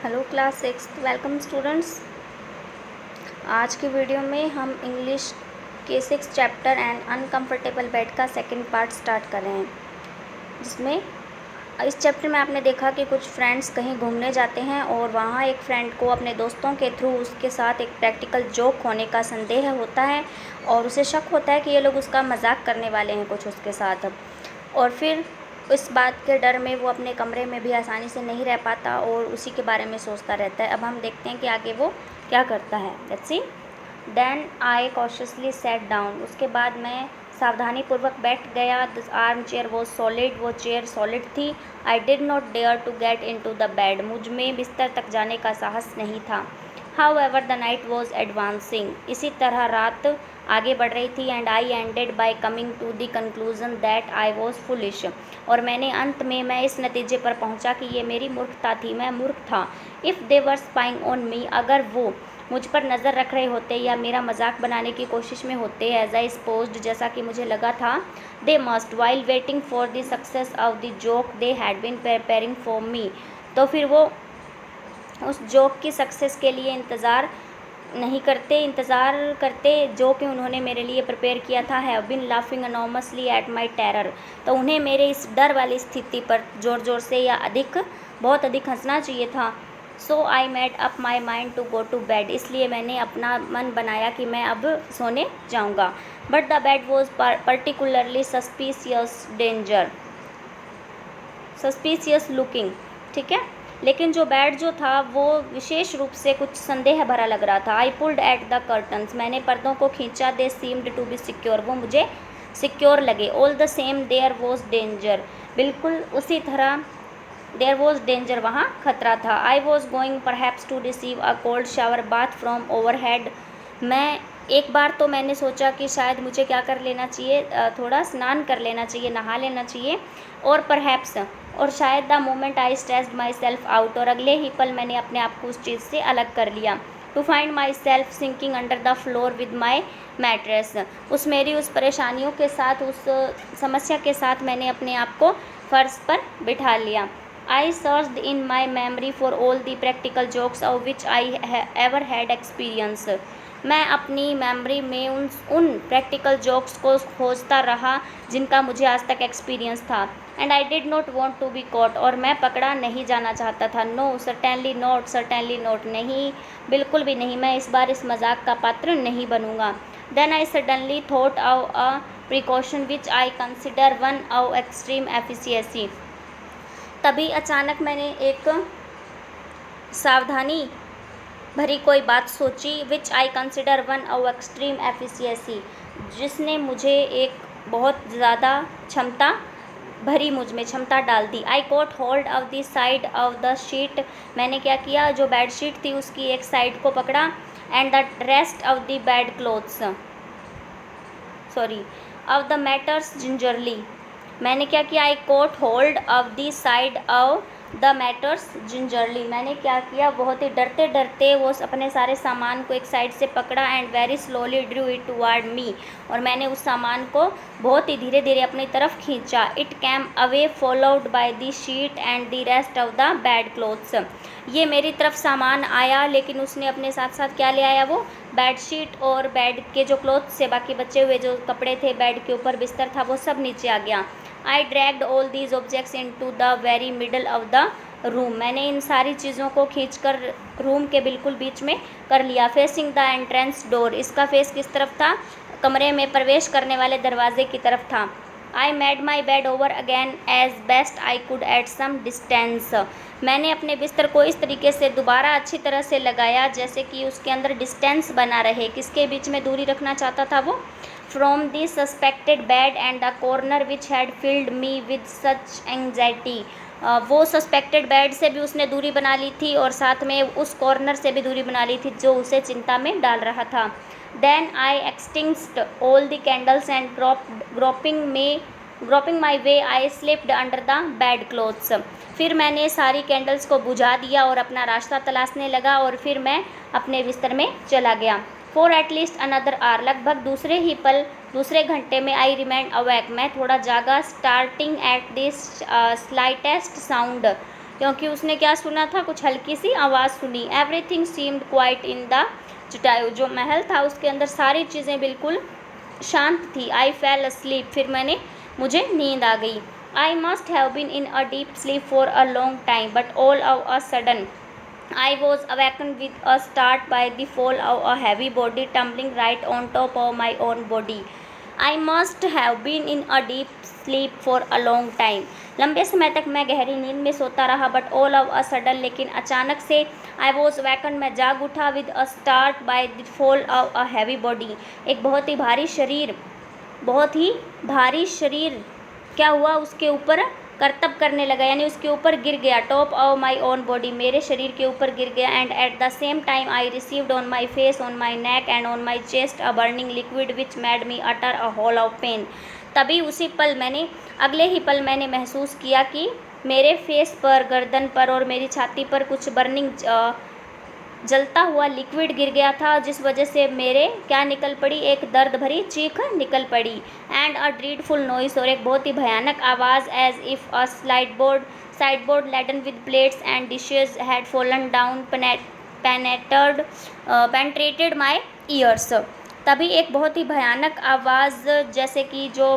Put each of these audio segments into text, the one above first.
Hello class 6 welcome students. आज की video में हम इंग्लिश के 6 चैप्टर एंड अनकंफर्टेबल बेड का सेकंड पार्ट स्टार्ट कर रहे हैं, जिसमें इस चैप्टर में आपने देखा कि कुछ फ्रेंड्स कहीं घूमने जाते हैं और वहाँ एक फ्रेंड को अपने दोस्तों के थ्रू उसके साथ एक प्रैक्टिकल जोक होने का संदेह होता है और उसे शक होता है कि ये लोग उसका मजाक करने वाले हैं कुछ उसके साथ, और फिर इस बात के डर में वो अपने कमरे में भी आसानी से नहीं रह पाता और उसी के बारे में सोचता रहता है। अब हम देखते हैं कि आगे वो क्या करता है। Let's see. Then I cautiously set down. उसके बाद मैं सावधानीपूर्वक बैठ गया। This arm chair was solid. वो चेयर सॉलिड थी। I did not dare to get into the bed. मुझ में बिस्तर तक जाने का साहस नहीं था। However, the night was advancing. इसी तरह रात आगे बढ़ रही थी and I ended by coming to the conclusion that I was foolish. और मैंने अंत में मैं इस नतीजे पर पहुंचा कि ये मेरी मूर्खता थी, मैं मूर्ख था। If they were spying on me, अगर वो मुझ पर नज़र रख रहे होते या मेरा मजाक बनाने की कोशिश में होते, as I supposed, जैसा कि मुझे लगा था, they must, while waiting for the success of the joke they had been preparing for me. तो फिर वो उस जोक की सक्सेस के लिए इंतज़ार करते जो कि उन्होंने मेरे लिए प्रिपेयर किया था। Have been laughing enormously at my terror. तो उन्हें मेरे इस डर वाली स्थिति पर ज़ोर से या बहुत अधिक हंसना चाहिए था। So I made up my mind to go to bed. इसलिए मैंने अपना मन बनाया कि मैं अब सोने जाऊँगा। But the bed was particularly suspicious looking. ठीक है, लेकिन जो बेड जो था वो विशेष रूप से कुछ संदेह भरा लग रहा था। I pulled at the curtains. मैंने पर्दों को खींचा। They seemed to be secure. वो मुझे सिक्योर लगे। All the same there was danger. बिल्कुल उसी तरह देयर वॉज डेंजर, वहाँ खतरा था। I was going perhaps to receive a cold shower bath from overhead. एक बार तो मैंने सोचा कि शायद मुझे क्या कर लेना चाहिए, थोड़ा स्नान कर लेना चाहिए, नहा लेना चाहिए। और परहैप्स, और शायद the moment I stressed my self out, और अगले ही पल मैंने अपने आप को उस चीज़ से अलग कर लिया। To find myself sinking under the floor with my mattress. उस परेशानियों के साथ, उस समस्या के साथ मैंने अपने आप को फर्श पर बिठा लिया। I searched in my memory for all the practical jokes of which I ever had experience. मैं अपनी मेमोरी में उन प्रैक्टिकल जोक्स को खोजता रहा जिनका मुझे आज तक एक्सपीरियंस था। And I did not want to be caught. और मैं पकड़ा नहीं जाना चाहता था। नो सर्टेनली नॉट, नहीं, बिल्कुल भी नहीं, मैं इस बार इस मजाक का पात्र नहीं बनूंगा। Then I suddenly thought of a precaution which I consider one of extreme efficiency. तभी अचानक मैंने एक सावधानी भरी कोई बात सोची। Which I consider one of extreme efficiency, जिसने मुझे एक बहुत ज़्यादा मुझ में क्षमता डाल दी। I caught hold of the side of the sheet. मैंने क्या किया, जो बेड शीट थी उसकी एक साइड को पकड़ा। And the rest of the bed clothes of the matters gingerly. मैंने क्या किया, आई caught hold of the side of the matters gingerly. मैंने क्या किया, बहुत ही डरते डरते वो अपने सारे सामान को एक साइड से पकड़ा। And very slowly drew it toward me. और मैंने उस सामान को बहुत ही धीरे धीरे अपनी तरफ खींचा। It came away followed by the sheet and the rest of the bed clothes. ये मेरी तरफ सामान आया, लेकिन उसने अपने साथ साथ क्या ले आया, वो बेड शीट और बेड के जो क्लोथ्स से बाकी बचे हुए जो कपड़े थे, बेड के ऊपर बिस्तर था, वो सब नीचे आ गया। I dragged all these objects into the very middle of the room. मैंने इन सारी चीज़ों को खींचकर रूम के बिल्कुल बीच में कर लिया। Facing the entrance door. इसका फेस किस तरफ था, कमरे में प्रवेश करने वाले दरवाजे की तरफ था। I made my bed over again as best I could at some distance. मैंने अपने बिस्तर को इस तरीके से दोबारा अच्छी तरह से लगाया जैसे कि उसके अंदर डिस्टेंस बना रहे। किसके बीच में दूरी रखना चाहता था वो, from the suspected bed and the corner which had field me with such anxiety. वो सस्पेक्टेड बेड से भी उसने दूरी बना ली थी और साथ में उस कॉर्नर से भी दूरी बना ली थी जो उसे चिंता में डाल रहा था। Then I extinguished all the candles and groping my way I slipped under the bed clothes. फिर मैंने सारी कैंडल्स को बुझा दिया और अपना रास्ता तलाशने लगा, और फिर मैं अपने बिस्तर में चला गया। फॉर एटलीस्ट अनदर आवर, लगभग दूसरे घंटे में आई रिमेंड अवैक, मैं थोड़ा जागा। Starting at this slightest sound, क्योंकि उसने क्या सुना था, कुछ हल्की सी आवाज़ सुनी। Everything seemed quite in the Jatayu, जो महल था उसके अंदर सारी चीज़ें बिल्कुल शांत थी। आई फेल अस्लीप, फिर मुझे नींद आ गई। I must have been in a deep sleep for a long time but all of a sudden I was awakened with a start by the fall of a heavy body tumbling right on top of my own body. I must have been in a deep sleep for a long time. लंबे समय तक मैं गहरी नींद में सोता रहा but all of a sudden, लेकिन अचानक से आई वॉज वैकन, मैं जाग उठा with a start by the fall of a heavy body, एक बहुत ही भारी शरीर क्या हुआ, उसके ऊपर करतब करने लगा, यानी उसके ऊपर गिर गया। Top of my own body, मेरे शरीर के ऊपर गिर गया। And at the same time I received on my face, on my neck and on my chest a burning liquid which made me utter a howl of pain. तभी अगले ही पल मैंने महसूस किया कि मेरे फेस पर, गर्दन पर और मेरी छाती पर कुछ बर्निंग जलता हुआ लिक्विड गिर गया था, जिस वजह से मेरे क्या निकल पड़ी, एक दर्द भरी चीख निकल पड़ी। एंड अ ड्रीडफुल नॉइस, और एक बहुत ही भयानक आवाज़, as if a sideboard laden with plates and dishes had fallen down penetrated my ears. तभी एक बहुत ही भयानक आवाज़, जैसे कि जो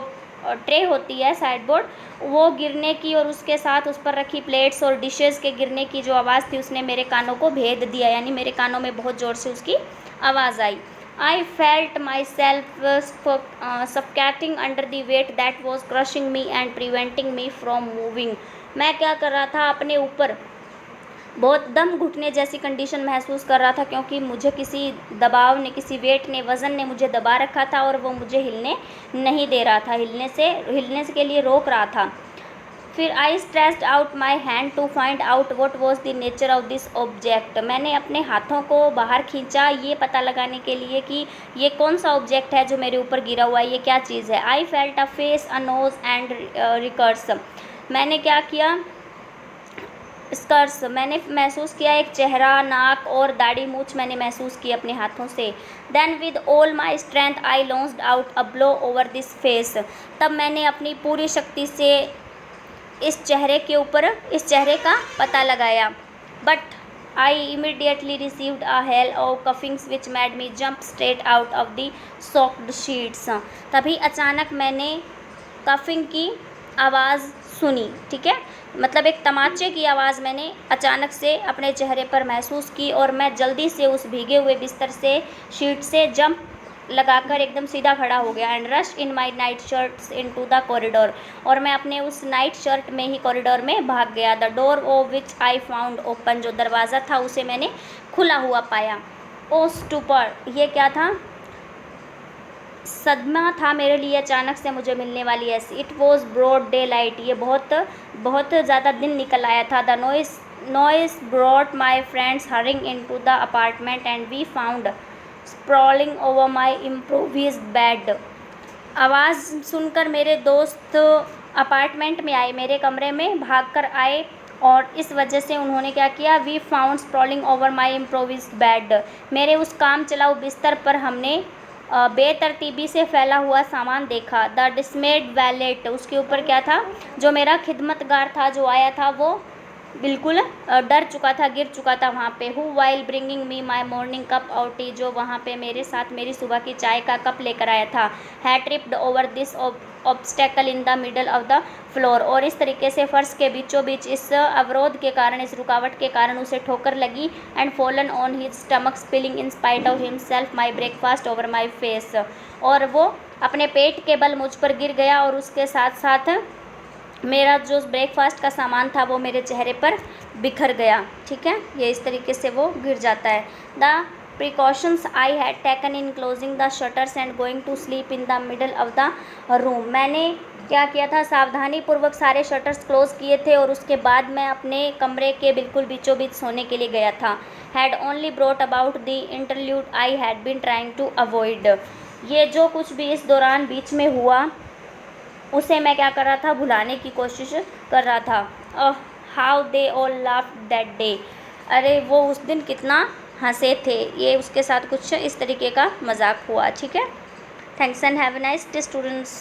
ट्रे होती है साइड बोर्ड, वो गिरने की और उसके साथ उस पर रखी प्लेट्स और डिशेज़ के गिरने की जो आवाज़ थी, उसने मेरे कानों को भेद दिया, यानी मेरे कानों में बहुत ज़ोर से उसकी आवाज़ आई। I felt myself suffocating under the weight that was crushing me and preventing me from moving. मैं क्या कर रहा था, अपने ऊपर बहुत दम घुटने जैसी कंडीशन महसूस कर रहा था, क्योंकि मुझे किसी दबाव ने, किसी वेट ने, वज़न ने मुझे दबा रखा था और वो मुझे हिलने नहीं दे रहा था, हिलने के लिए रोक रहा था। फिर I stretched out my hand to find out what was the nature of this object. मैंने अपने हाथों को बाहर खींचा, ये पता लगाने के लिए कि ये कौन सा ऑब्जेक्ट है जो मेरे ऊपर गिरा हुआ है, ये क्या चीज़ है। I felt a face, a knows and recurs. मैंने क्या किया, स्कर्स, मैंने महसूस किया एक चेहरा, नाक और दाढ़ी मूछ मैंने महसूस की अपने हाथों से। Then with all my strength I launched out a blow over this face. तब मैंने अपनी पूरी शक्ति से इस चेहरे का पता लगाया। But I immediately received a hail of cuffings which made me jump straight out of the soaked sheets. तभी अचानक मैंने कफिंग की आवाज़ सुनी, ठीक है, मतलब एक तमाचे की आवाज़ मैंने अचानक से अपने चेहरे पर महसूस की, और मैं जल्दी से उस भीगे हुए बिस्तर से, शीट से जंप लगाकर एकदम सीधा खड़ा हो गया। And rush in my night shirts into the corridor, और मैं अपने उस नाइट शर्ट में ही कॉरिडोर में भाग गया। The door of which I found open, जो दरवाज़ा था उसे मैंने खुला हुआ पाया। ओ स्टूपर, ये क्या था, सदमा था मेरे लिए अचानक से मुझे मिलने वाली ऐसी। It was broad daylight, ये बहुत ज़्यादा दिन निकल आया था। The noise brought my friends hurrying into the apartment and we found sprawling over my improvised bed. आवाज़ सुनकर मेरे दोस्त अपार्टमेंट में आए, मेरे कमरे में भाग कर आए, और इस वजह से उन्होंने क्या किया, we found sprawling over my improvised bed. मेरे उस काम चलाऊ बिस्तर पर हमने बेतरतीबी से फैला हुआ सामान देखा। द डिसमेड वैलेट, उसके ऊपर क्या था, जो मेरा खिदमतगार था जो आया था, वो बिल्कुल डर चुका था, गिर चुका था वहाँ पे। Who while bringing me my morning cup of T, जो वहाँ पे मेरे साथ मेरी सुबह की चाय का कप लेकर आया था। Had tripped over this obstacle in the middle of the floor, और इस तरीके से फर्श के बीचों बीच इस अवरोध के कारण, इस रुकावट के कारण उसे ठोकर लगी। And fallen on his stomach spilling in spite of himself my breakfast over my face, और वो अपने पेट के बल मुझ पर गिर गया, और उसके साथ साथ मेरा जो ब्रेकफास्ट का सामान था वो मेरे चेहरे पर बिखर गया, ठीक है, ये इस तरीके से वो गिर जाता है। The precautions I had taken in closing the shutters and going to sleep in the middle of the room, मैंने क्या किया था, सावधानी पूर्वक सारे शटर्स क्लोज किए थे, और उसके बाद मैं अपने कमरे के बिल्कुल बीचों बीच सोने के लिए गया था। Had only brought about the interlude I had been trying to avoid, ये जो कुछ भी इस दौरान बीच में हुआ उसे मैं क्या कर रहा था, भुलाने की कोशिश कर रहा था। How they all laughed that day, अरे वो उस दिन कितना हंसे थे, ये उसके साथ कुछ इस तरीके का मजाक हुआ, ठीक है। Thanks and have a nice day students.